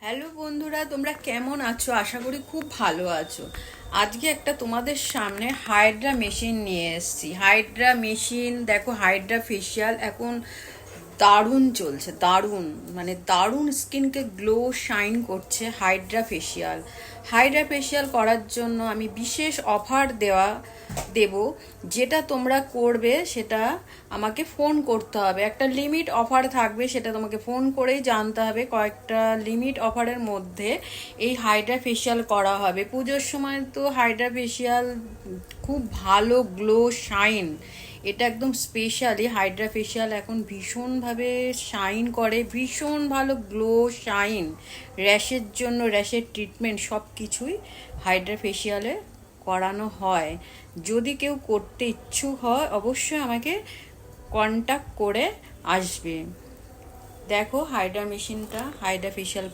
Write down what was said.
Hello বন্ধুরা, তোমরা কেমন আছো? আশা করি খুব ভালো আছো। আজকে একটা তোমাদের সামনে হাইড্রা মেশিন নিয়ে এসেছি। হাইড্রা মেশিন দেখো, হাইড্রা ফেসিয়াল এখন দারুণ চলছে, দারুণ মানে দারুণ স্কিনকে গ্লো শাইন করছে হাইড্রা ফেসিয়াল। হাইড্রা ফেসিয়াল করার জন্য আমি বিশেষ অফার দেব। যেটা তোমরা করবে সেটা আমাকে ফোন করতে হবে। একটা লিমিট অফার থাকবে, সেটা তোমাকে ফোন করেই জানতে হবে। কয়েকটা লিমিট অফারের মধ্যে এই হাইড্রা ফেসিয়াল করা হবে। পুজোর সময় তো হাইড্রা ফেসিয়াল খুব ভালো গ্লো শাইন, এটা একদম স্পেশালি হাইড্রা ফেসিয়াল এখন ভীষণভাবে শাইন করে, ভীষণ ভালো গ্লো শাইন। র্যাশের জন্য র্যাশের ট্রিটমেন্ট সব কিছুই হাইড্রা ফেসিয়ালে করানো হয়। যদি কেউ করতে ইচ্ছুক হয় অবশ্যই আমাকে কন্ট্যাক্ট করে আসবে। দেখো হাইড্রা মেশিনটা, হাইড্রা ফেসিয়াল